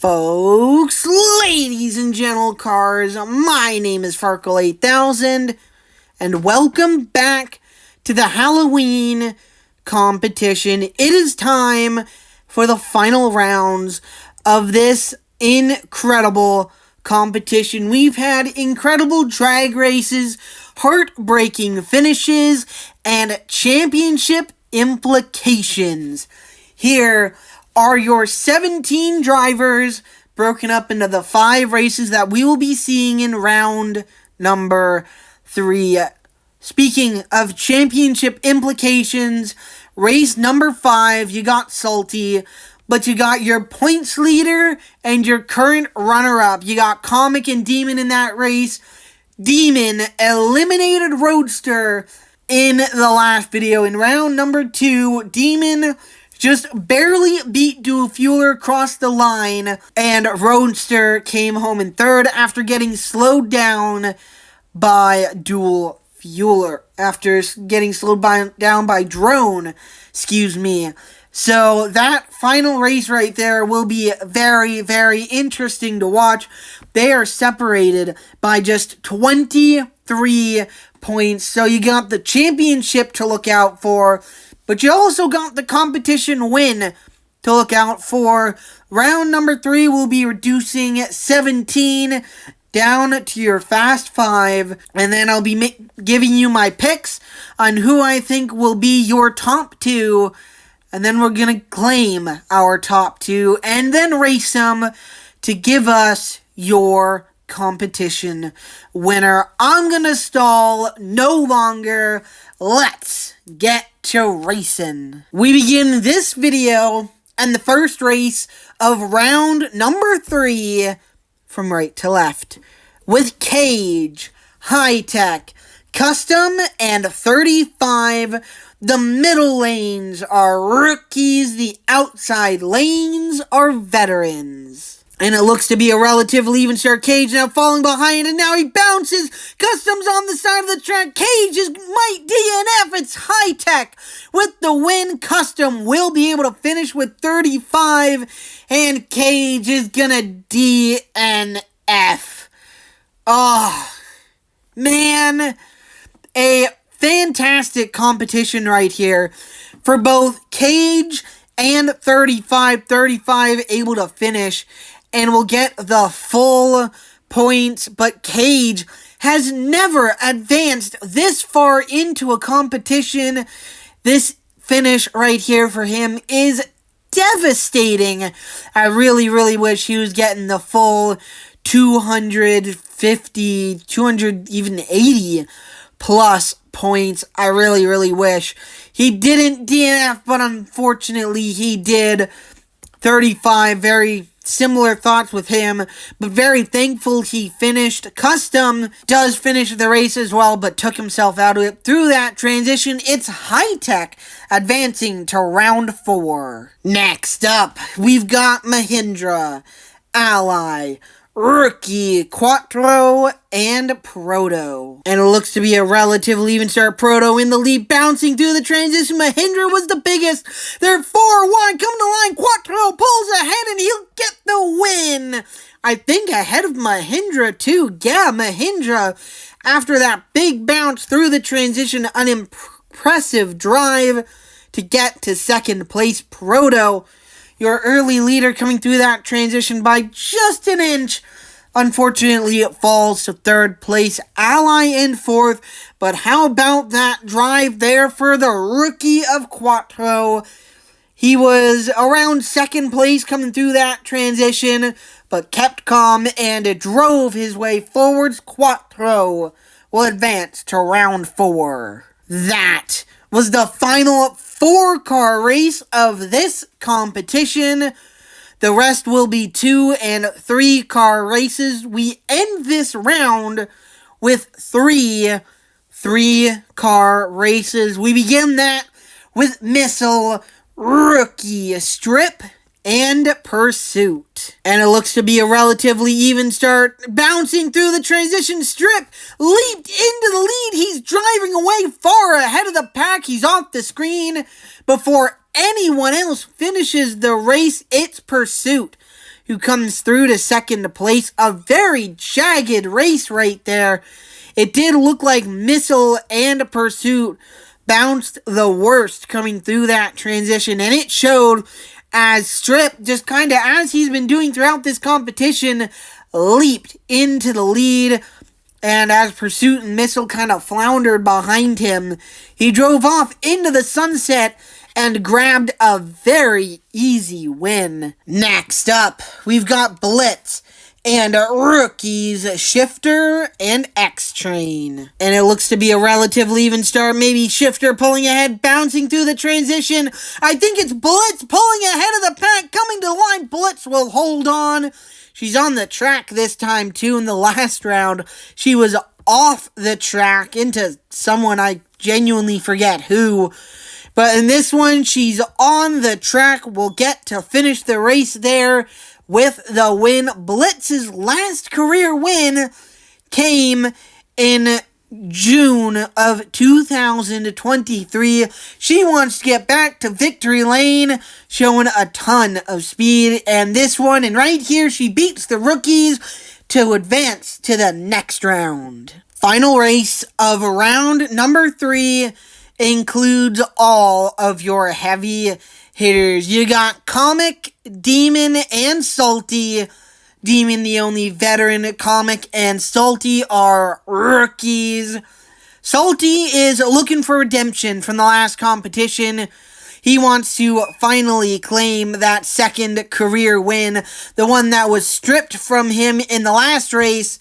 Folks, ladies and gentle cars, my name is Farkle8000, and welcome back to the Halloween competition. It is time for the final rounds of this incredible competition. We've had incredible drag races, heartbreaking finishes, and championship implications. Here are your 17 drivers broken up into the 5 races that we will be seeing in round number 3. Speaking of championship implications, race number 5, you got Salty, but you got your points leader and your current runner-up. You got Comic and Demon in that race. Demon eliminated Roadster in the last video. In round number 2, Demon just barely beat Dual Fueler across the line, and Roadster came home in third after getting slowed down by Dual Fueler. After getting slowed down by Drone, So that final race right there will be very, very interesting to watch. They are separated by just 23 points, so you got the championship to look out for, but you also got the competition win to look out for. Round number 3 will be reducing 17 down to your fast 5, and then I'll be giving you my picks on who I think will be your top 2, and then we're going to claim our top 2, and then race them to give us your competition winner. I'm going to stall no longer. Let's get to racing. We begin this video and the first race of round number 3 from right to left with Cage, High Tech, Custom, and 35. The middle lanes are rookies, the outside lanes are veterans. And it looks to be a relatively even start. Cage now falling behind, and now he bounces. Custom's on the side of the track. Cage might DNF. It's High Tech with the win. Custom will be able to finish with 35, and Cage is gonna DNF. Oh, man. A fantastic competition right here for both Cage and 35. 35 able to finish and will get the full points, but Cage has never advanced this far into a competition. This finish right here for him is devastating. I really, really wish he was getting the full 250, 200, even 80 plus points. I really, really wish he didn't DNF, but unfortunately he did. 35, very similar thoughts with him, but very thankful he finished. Custom does finish the race as well, but took himself out of it. Through that transition, it's High Tech advancing to round 4. Next up, we've got Mahindra, Ally, Rookie, Quattro, and Proto. And it looks to be a relatively even start. Proto in the lead, bouncing through the transition. Mahindra was the biggest. They're 4-1, coming to line. Quattro pulls ahead, and he'll get the win. I think ahead of Mahindra, too. Yeah, Mahindra, after that big bounce through the transition, an impressive drive to get to second place. Proto, your early leader, coming through that transition by just an inch. Unfortunately, it falls to third place. Ally in 4th. But how about that drive there for the rookie of Quattro? He was around second place coming through that transition, but kept calm and drove his way forwards. Quattro will advance to round 4. That was the final 4-car race of this competition. The rest will be 2- and 3-car races. We end this round with 3 3-car races. We begin that with Missile, Rookie, Strip, and Pursuit. And it looks to be a relatively even start. Bouncing through the transition, Strip leaped into the lead. He's driving away far ahead of the pack. He's off the screen before anyone else finishes the race. It's Pursuit who comes through to second place. A very jagged race right there. It did look like Missile and Pursuit bounced the worst coming through that transition, and it showed as Strip, just kind of as he's been doing throughout this competition, leaped into the lead. And as Pursuit and Missile kind of floundered behind him, he drove off into the sunset and grabbed a very easy win. Next up, we've got Blitz and rookies Shifter and X-Train. And it looks to be a relatively even start. Maybe Shifter pulling ahead, bouncing through the transition. I think it's Blitz pulling ahead of the pack, coming to the line. Blitz will hold on. She's on the track this time, too. In the last round, she was off the track into someone I genuinely forget who. But in this one, she's on the track. We'll get to finish the race there with the win. Blitz's last career win came in June of 2023. She wants to get back to victory lane, showing a ton of speed. And this one, and right here, she beats the rookies to advance to the next round. Final race of round number 3 includes all of your heavy hitters. You got Comic, Demon, and Salty. Demon, the only veteran. Comic and Salty are rookies. Salty is looking for redemption from the last competition. He wants to finally claim that second career win, the one that was stripped from him in the last race.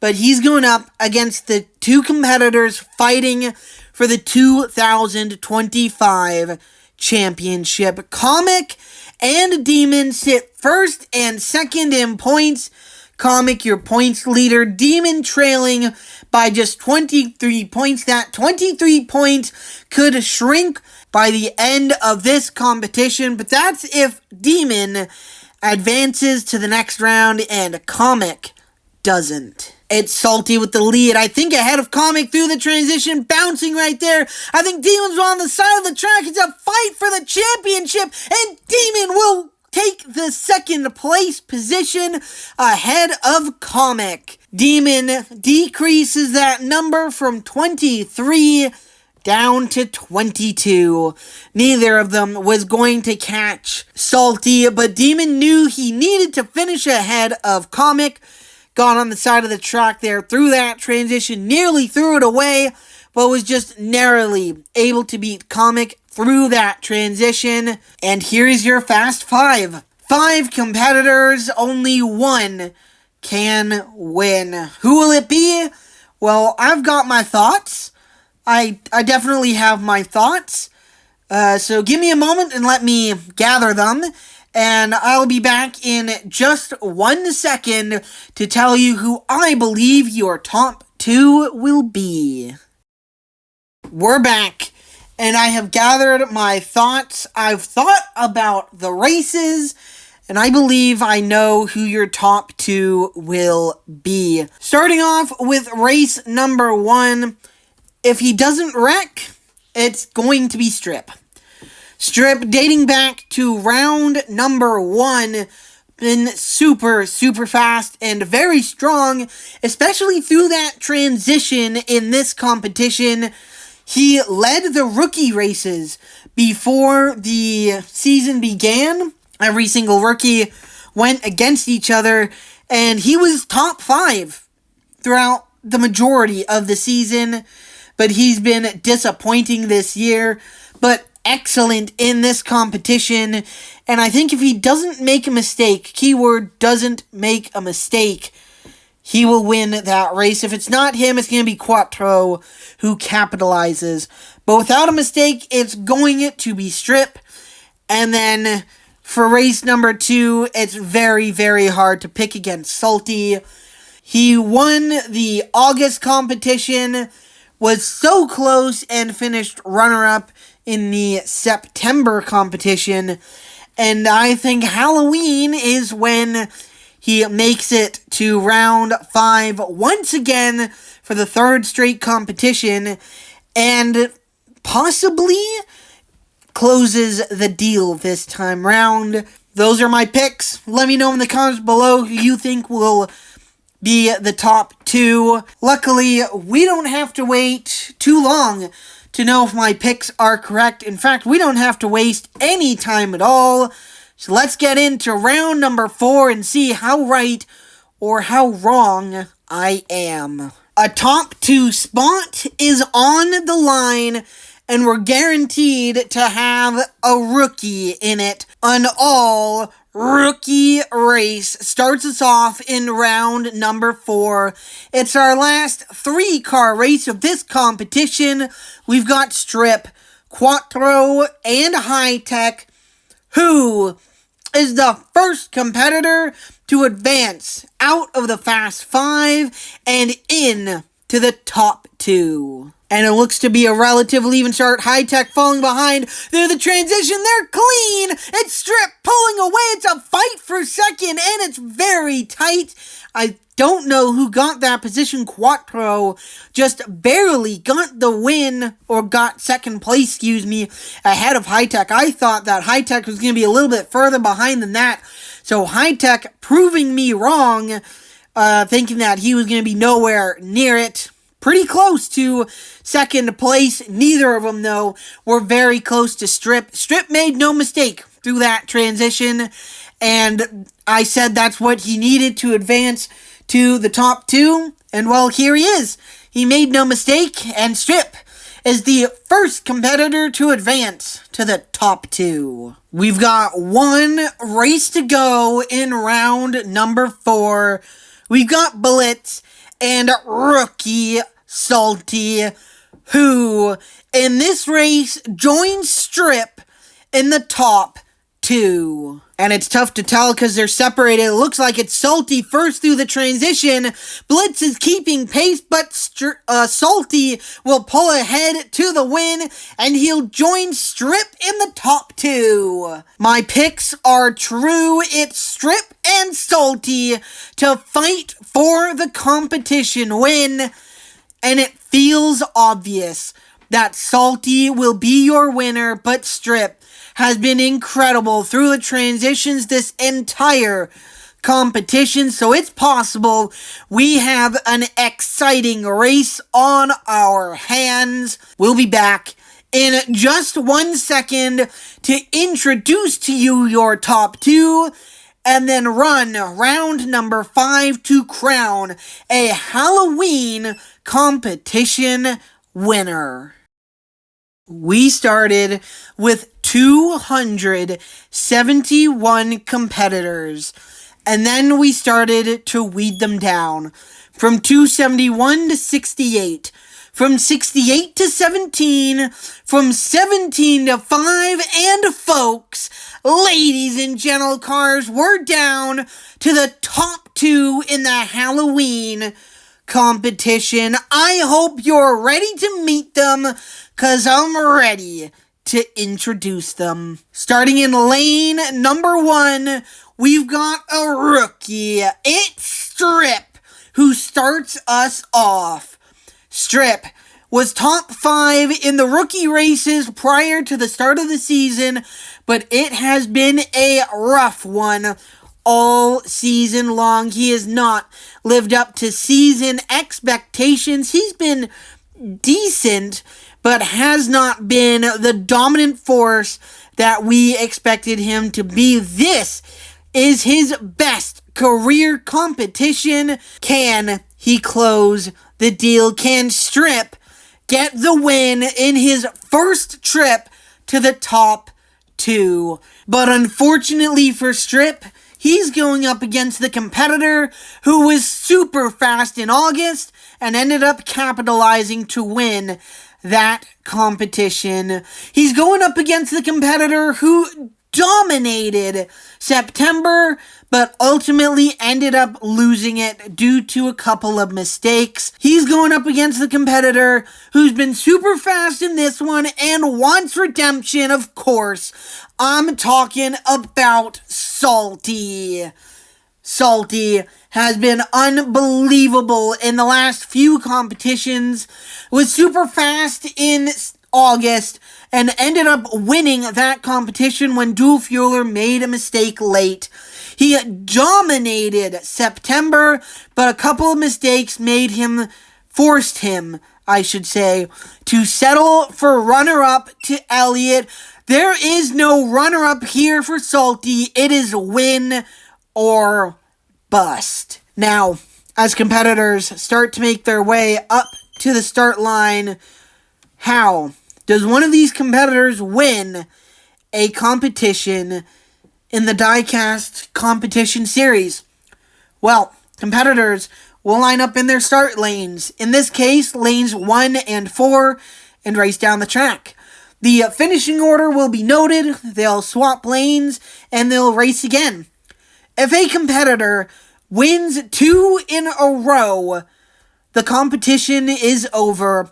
But he's going up against the two competitors fighting for the 2025 championship. Comic and Demon sit first and second in points. Comic, your points leader. Demon trailing by just 23 points. That 23 points could shrink by the end of this competition, but that's if Demon advances to the next round and Comic doesn't. It's Salty with the lead, I think ahead of Comic through the transition, bouncing right there. I think Demon's on the side of the track. It's a fight for the championship, and Demon will take the second place position ahead of Comic. Demon decreases that number from 23 down to 22. Neither of them was going to catch Salty, but Demon knew he needed to finish ahead of Comic. Got on the side of the track there, through that transition, nearly threw it away, but was just narrowly able to beat Comic through that transition. And here's your Fast 5. 5 competitors, only one can win. Who will it be? Well, I've got my thoughts. I definitely have my thoughts. So give me a moment and let me gather them. And I'll be back in just 1 second to tell you who I believe your top 2 will be. We're back, and I have gathered my thoughts. I've thought about the races, and I believe I know who your top 2 will be. Starting off with race number 1, if he doesn't wreck, it's going to be Strip. Strip, dating back to round number 1, been super fast and very strong, especially through that transition in this competition. He led the rookie races before the season began. Every single rookie went against each other, and he was top 5 throughout the majority of the season, but he's been disappointing this year, but excellent in this competition. And I think if he doesn't make a mistake, keyword doesn't make a mistake, he will win that race. If it's not him, it's going to be Quattro who capitalizes. But without a mistake, it's going to be Strip. And then for race number 2, it's very hard to pick against Salty. He won the August competition, was so close, and finished runner-up in the September competition. And I think Halloween is when he makes it to round 5 once again for the 3rd straight competition, and possibly closes the deal this time round. those are my picks. Let me know in the comments below who you think will be the top 2. Luckily, we don't have to wait too long to know if my picks are correct. In fact, we don't have to waste any time at all. So let's get into round number 4 and see how right or how wrong I am. A top 2 spot is on the line, and we're guaranteed to have a rookie in it. An all-rookie race starts us off in round number 4. It's our last 3-car race of this competition. We've got Strip, Quattro, and High Tech, who is the first competitor to advance out of the Fast 5 and in to the top 2. And it looks to be a relatively even start. High Tech falling behind. They're the transition. They're clean. It's Strip pulling away. It's a fight for second, and it's very tight. I don't know who got that position. Quattro just barely got the win, or got second place, ahead of High Tech. I thought that High Tech was going to be a little bit further behind than that. So High Tech proving me wrong, thinking that he was going to be nowhere near it. Pretty close to second place. Neither of them, though, were very close to Strip. Strip made no mistake through that transition, and I said that's what he needed to advance to the top 2, and well, here he is. He made no mistake, and Strip is the first competitor to advance to the top 2. We've got one race to go in round number 4. We've got Blitz and rookie Salty, who in this race joins Strip in the top 2. And it's tough to tell because they're separated. It looks like it's Salty first through the transition. Blitz is keeping pace, but Salty will pull ahead to the win, and he'll join Strip in the top 2. My picks are true. It's Strip and Salty to fight for the competition win, and it feels obvious that Salty will be your winner, but Strip has been incredible through the transitions this entire competition, so it's possible we have an exciting race on our hands. We'll be back in just 1 second to introduce to you your top 2, and then run round number 5 to crown a Halloween competition winner. We started with 271 competitors, and then we started to weed them down from 271 to 68, from 68 to 17, from 17 to 5, and folks, ladies and gentle cars, we're down to the top 2 in the Halloween competition. I hope you're ready to meet them, cause I'm ready to introduce them. Starting in lane number 1, we've got a rookie. It's Strip, who starts us off. Strip was top 5 in the rookie races prior to the start of the season, but it has been a rough one all season long. He has not lived up to season expectations. He's been decent, but has not been the dominant force that we expected him to be. This is his best career competition. Can he close the deal? Can Strip get the win in his first trip to the top 2? But unfortunately for Strip, he's going up against the competitor who was super fast in August and ended up capitalizing to win that competition. He's going up against the competitor who dominated September, but ultimately ended up losing it due to a couple of mistakes. He's going up against the competitor who's been super fast in this one and wants redemption, of course. I'm talking about Salty. Salty has been unbelievable in the last few competitions. Was super fast in August and ended up winning that competition when Dual Fueler made a mistake late. He dominated September, but a couple of mistakes forced him, to settle for runner-up to Elliott. There is no runner-up here for Salty. It is win or bust. Now, as competitors start to make their way up to the start line, how does one of these competitors win a competition in the Diecast competition series? Well, competitors will line up in their start lanes. In this case, lanes 1 and 4, and race down the track. The finishing order will be noted, they'll swap lanes, and they'll race again. If a competitor wins 2 in a row, the competition is over.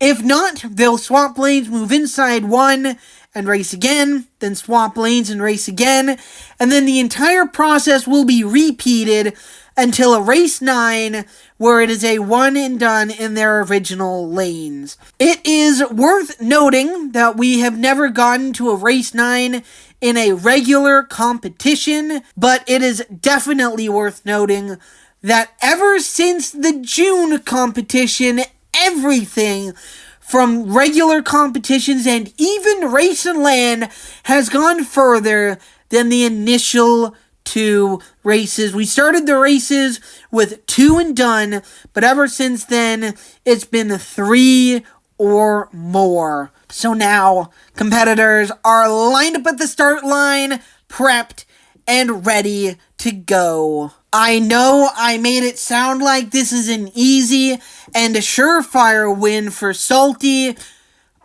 If not, they'll swap lanes, move inside 1, and race again, then swap lanes and race again, and then the entire process will be repeated until a race 9, where it is a one and done in their original lanes. It is worth noting that we have never gotten to a race 9 in a regular competition, but it is definitely worth noting that ever since the June competition, everything from regular competitions and even Race and Land has gone further than the initial 2 races. We started the races with 2 and done, but ever since then, it's been 3 or more. So now, competitors are lined up at the start line, prepped, and ready to go. I know I made it sound like this is an easy and a surefire win for Salty,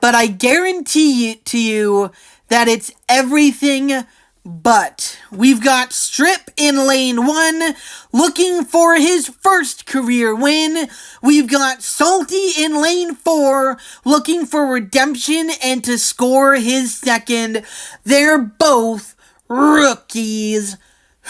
but I guarantee to you that it's everything but. We've got Strip in lane 1, looking for his first career win. We've got Salty in lane 4, looking for redemption and to score his second. They're both rookies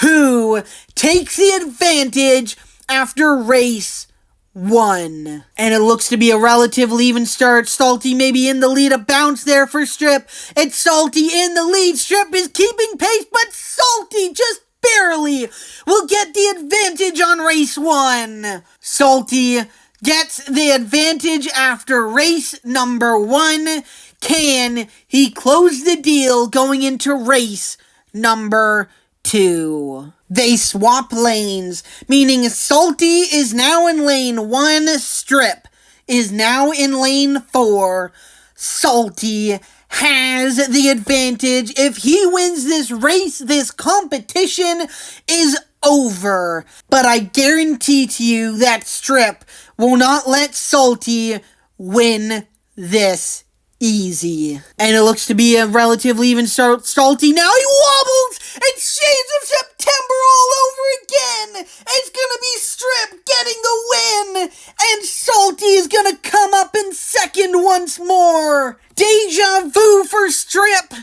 who takes the advantage after race 1. And it looks to be a relatively even start. Salty maybe in the lead, a bounce there for Strip. It's Salty in the lead. Strip is keeping pace, but Salty just barely will get the advantage on race 1. Salty gets the advantage after race number 1. Can he close the deal going into race number 2? They swap lanes, meaning Salty is now in lane 1, Strip is now in lane 4. Salty has the advantage. If he wins this race, this competition is over. But I guarantee to you that Strip will not let Salty win this easy. And it looks to be a relatively even start. Salty now, he wobbles! It's Shades of September all over again! It's gonna be Strip getting the win! And Salty is gonna come up in second once more! Deja vu for Strip!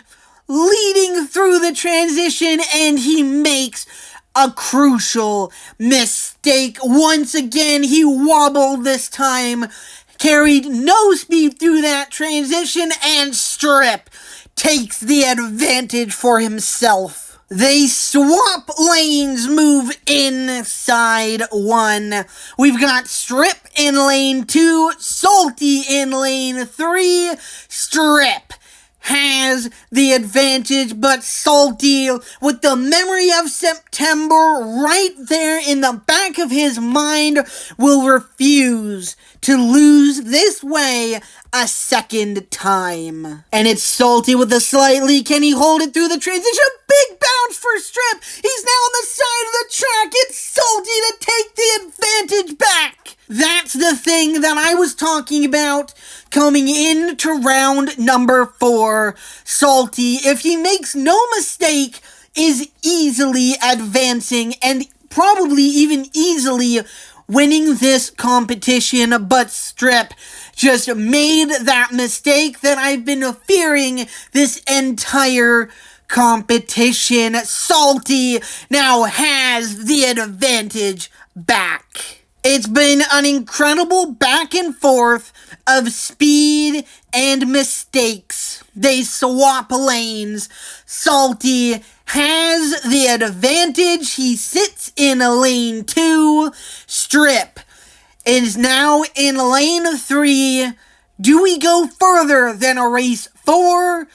Leading through the transition, and he makes a crucial mistake. Once again, he wobbled this time. Carried no speed through that transition, and Strip takes the advantage for himself. They swap lanes, move inside 1. We've got Strip in lane 2, Salty in lane 3. Strip has the advantage, but Salty, with the memory of September right there in the back of his mind, will refuse to lose this way a second time. And it's Salty with the slight lead. Can he hold it through the transition? Big bounce for Strip. He's now on the side of the track. It's Salty to take the advantage back. That's the thing that I was talking about coming into round number 4. Salty, if he makes no mistake, is easily advancing and probably even easily winning this competition, but Strip just made that mistake that I've been fearing this entire competition. Salty now has the advantage back. It's been an incredible back and forth of speed and mistakes. They swap lanes. Salty has the advantage. He sits in lane 2. Strip is now in lane 3. Do we go further than a race 4?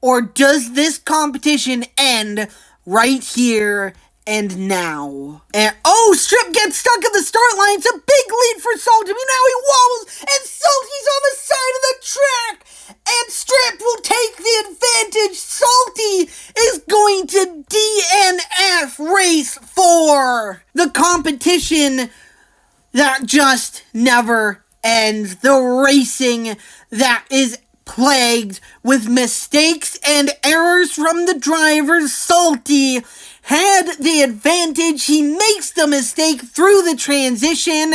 Or does this competition end right here and now? And Strip gets stuck at the start line. It's a big lead for Salty. Now he wobbles, and Salty's on the side of the track. And Strip will take the advantage. Salty is going to DNF race 4. The competition that just never ends. The racing that is plagued with mistakes and errors from the drivers. Salty had the advantage. He makes the mistake through the transition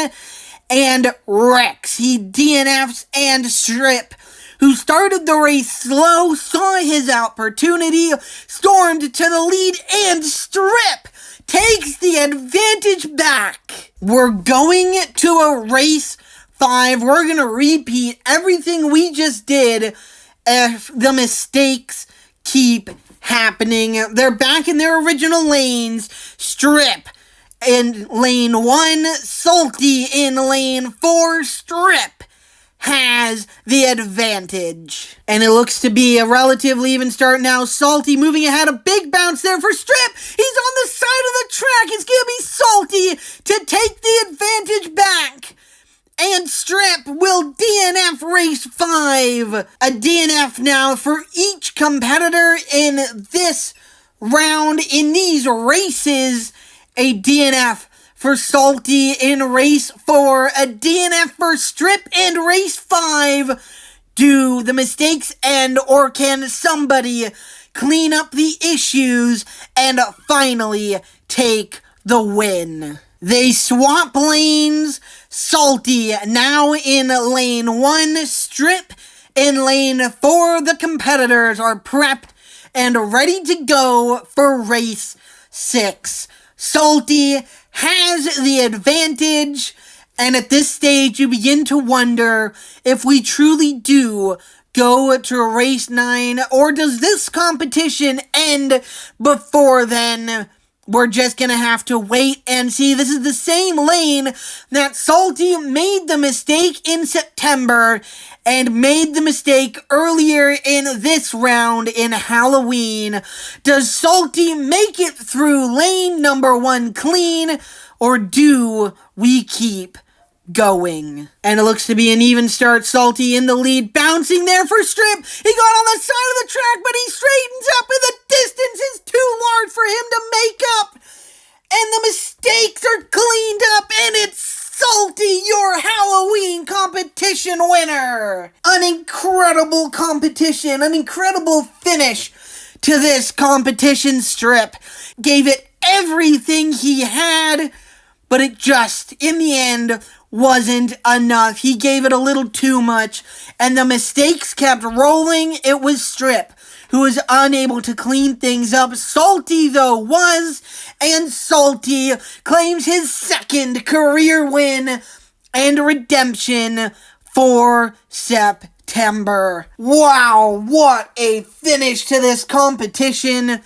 and wrecks. He DNFs, and Strip, who started the race slow, saw his opportunity, stormed to the lead, and Strip takes the advantage back. We're going to a race 5. We're going to repeat everything we just did if the mistakes keep happening. They're back in their original lanes. Strip in lane 1, Salty in lane 4. Strip has the advantage. And it looks to be a relatively even start now. Salty moving ahead. A big bounce there for Strip. He's on the side of the track. It's going to be Salty to take the advantage back. And Strip will DNF race 5. A DNF now for each competitor in this round. In these races, a DNF for Salty in race 4. A DNF for Strip in race 5. Do the mistakes end, or can somebody clean up the issues and finally take the win? They swap lanes. Salty now in lane 1, Strip in lane 4. The competitors are prepped and ready to go for race 6. Salty has the advantage, and at this stage you begin to wonder if we truly do go to race 9, or does this competition end before then? We're just gonna have to wait and see. This is the same lane that Salty made the mistake in September and made the mistake earlier in this round in Halloween. Does Salty make it through lane number 1 clean, or do we keep going? And it looks to be an even start. Salty in the lead, bouncing there for Strip. He got on the side of the track, but he straightens up, and the distance is too large for him to make up. And the mistakes are cleaned up, and it's Salty, your Halloween competition winner. An incredible competition, an incredible finish to this competition. Strip gave it everything he had, but it just, in the end, wasn't enough. He gave it a little too much, and the mistakes kept rolling. It was Strip who was unable to clean things up. Salty, though, was, and Salty claims his second career win and redemption for September. Wow, what a finish to this competition.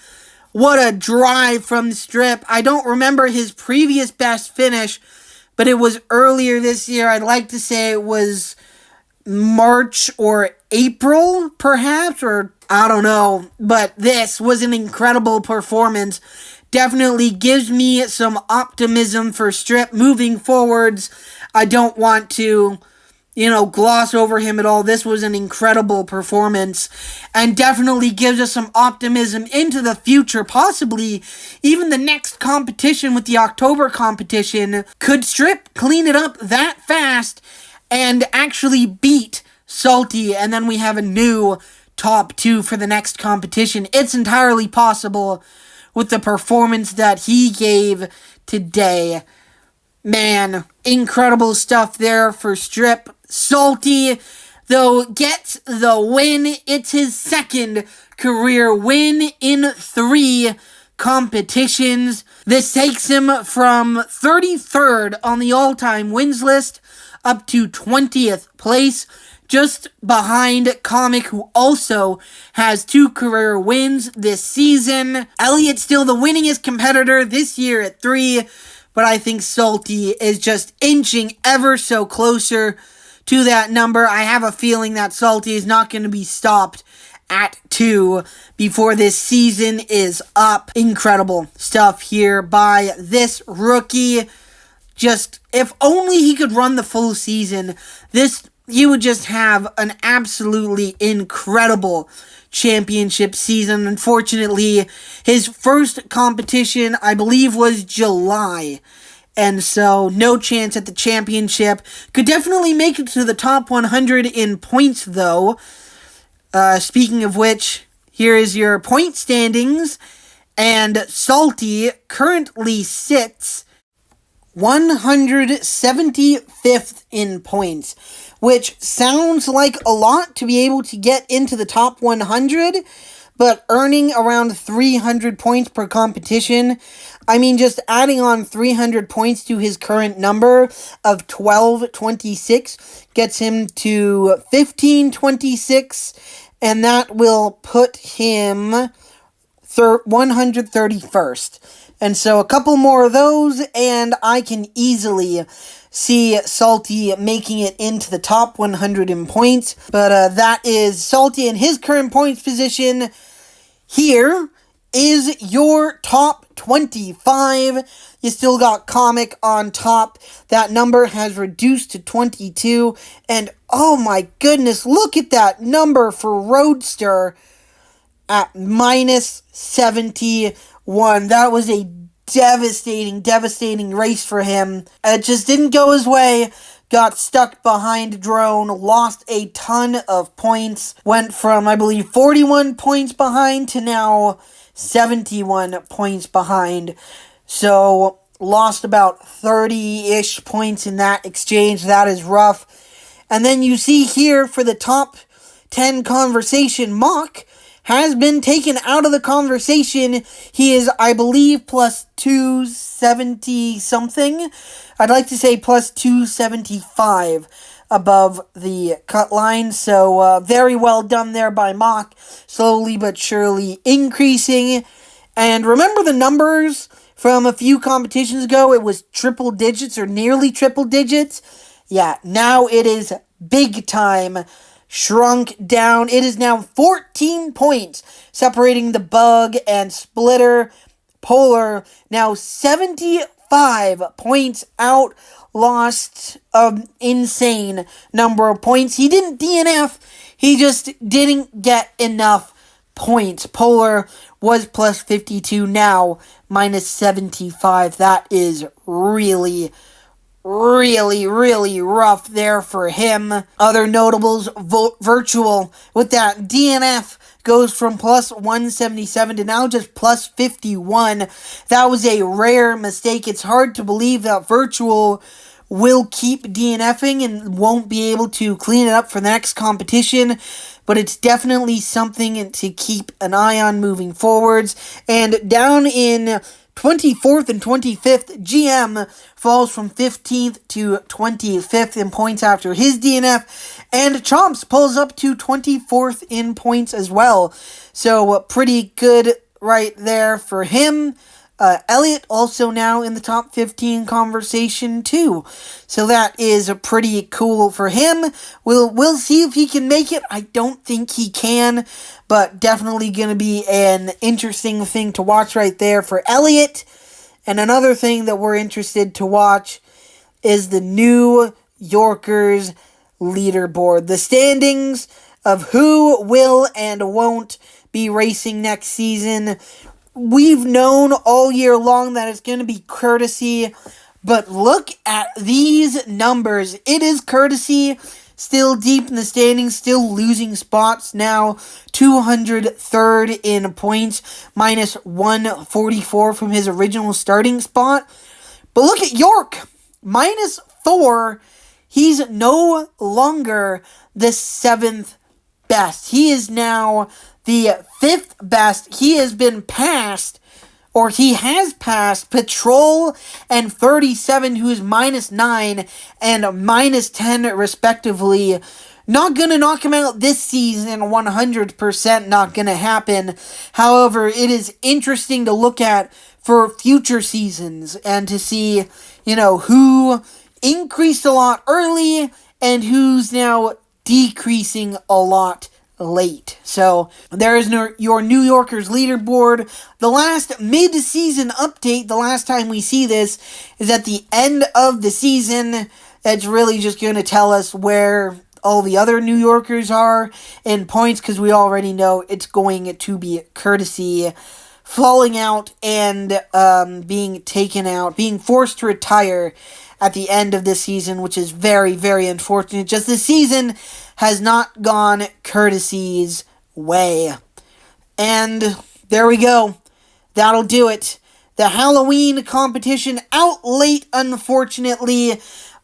What a drive from Strip. I don't remember his previous best finish, but it was earlier this year. I'd like to say it was March or April, perhaps, or I don't know. But this was an incredible performance. Definitely gives me some optimism for Strip moving forwards. I don't want to, gloss over him at all. This was an incredible performance and definitely gives us some optimism into the future, possibly even the next competition with the October competition. Could Strip clean it up that fast and actually beat Salty, and then we have a new top 2 for the next competition? It's entirely possible with the performance that he gave today. Man, incredible stuff there for Strip. Salty, though, gets the win. It's his second career win in 3 competitions. This takes him from 33rd on the all-time wins list up to 20th place, just behind Comic, who also has 2 career wins this season. Elliott still the winningest competitor this year at 3, but I think Salty is just inching ever so closer to that number. I have a feeling that Salty is not going to be stopped at 2 before this season is up. Incredible stuff here by this rookie. Just, if only he could run the full season, he would just have an absolutely incredible championship season. Unfortunately, his first competition, I believe, was July. And so, no chance at the championship. Could definitely make it to the top 100 in points, though. Speaking of which, here is your point standings. And Salty currently sits 175th in points, which sounds like a lot to be able to get into the top 100, but earning around 300 points per competition, I mean, just adding on 300 points to his current number of 1226 gets him to 1526, and that will put him 131st. And so a couple more of those, and I can easily see Salty making it into the top 100 in points. But that is Salty in his current points position. Here is your top 25. You still got Comic on top. That number has reduced to 22. And oh my goodness, look at that number for Roadster at minus 71. That was a devastating race for him. It just didn't go his way. Got stuck behind Drone, lost a ton of points, went from, I believe, 41 points behind to now 71 points behind. So, lost about 30-ish points in that exchange. That is rough. And then you see here for the top 10 conversation, Mock has been taken out of the conversation. He is, I believe, plus 270 something. I'd like to say plus 275 above the cut line. So, very well done there by Mock. Slowly but surely increasing. And remember the numbers from a few competitions ago? It was triple digits or nearly triple digits. Yeah, now it is big time. Shrunk down. It is now 14 points separating the Bug and Splitter. Polar now 75 points out. Lost an insane number of points. He didn't DNF. He just didn't get enough points. Polar was plus 52, now minus 75. That is really rough there for him. Other notables, Virtual with that DNF goes from plus 177 to now just plus 51. That was a rare mistake. It's hard to believe that Virtual will keep DNFing and won't be able to clean it up for the next competition, but it's definitely something to keep an eye on moving forwards. And down in 24th and 25th, GM falls from 15th to 25th in points after his DNF, and Chomps pulls up to 24th in points as well. So pretty good right there for him. Elliott also now in the top 15 conversation too. So that is pretty cool for him. We'll see if he can make it. I don't think he can, but definitely going to be an interesting thing to watch right there for Elliott. And another thing that we're interested to watch is the New Yorkers leaderboard. The standings of who will and won't be racing next season. We've known all year long that it's going to be Courtesy, but look at these numbers. It is Courtesy still deep in the standings, still losing spots now. 203rd in points, minus 144 from his original starting spot. But look at York, minus 4. He's no longer the 7th best. He is now the 5th best. He has been passed or he has passed Patrol and 37, who is -9 and -10 respectively. Not gonna knock him out this season, 100% not gonna happen. However, it is interesting to look at for future seasons and to see, who increased a lot early and who's now decreasing a lot late. So there is your New Yorkers leaderboard. The last mid-season update, the last time we see this, is at the end of the season. That's really just going to tell us where all the other New Yorkers are in points, because we already know it's going to be Courtesy falling out and being taken out, being forced to retire at the end of this season, which is very, very unfortunate. Just this season has not gone Courtesy's way. And there we go. That'll do it. The Halloween competition out late, unfortunately,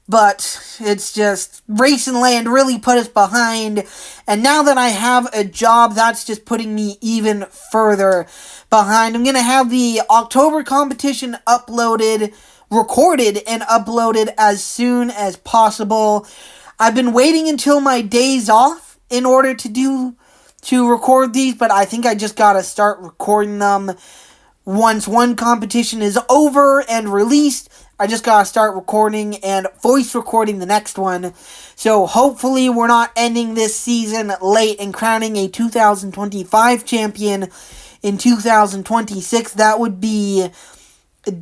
but it's just Racing Land really put us behind, and now that I have a job, that's just putting me even further behind. I'm going to have the October competition recorded and uploaded as soon as possible. I've been waiting until my days off in order to record these, but I think I just gotta start recording them once one competition is over and released. I just gotta start recording and voice recording the next one. So hopefully we're not ending this season late and crowning a 2025 champion in 2026. That would be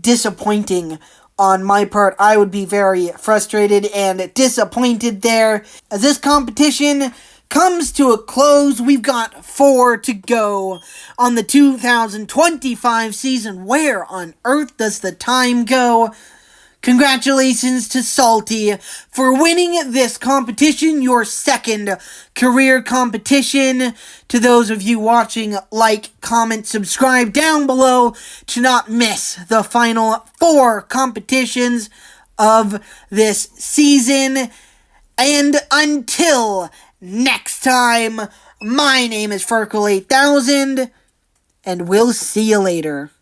disappointing on my part. I would be very frustrated and disappointed there. As this competition comes to a close, we've got 4 to go on the 2025 season. Where on earth does the time go? Congratulations to Salty for winning this competition, your second career competition. To those of you watching, like, comment, subscribe down below to not miss the final 4 competitions of this season. And until next time, my name is Furkle8000, and we'll see you later.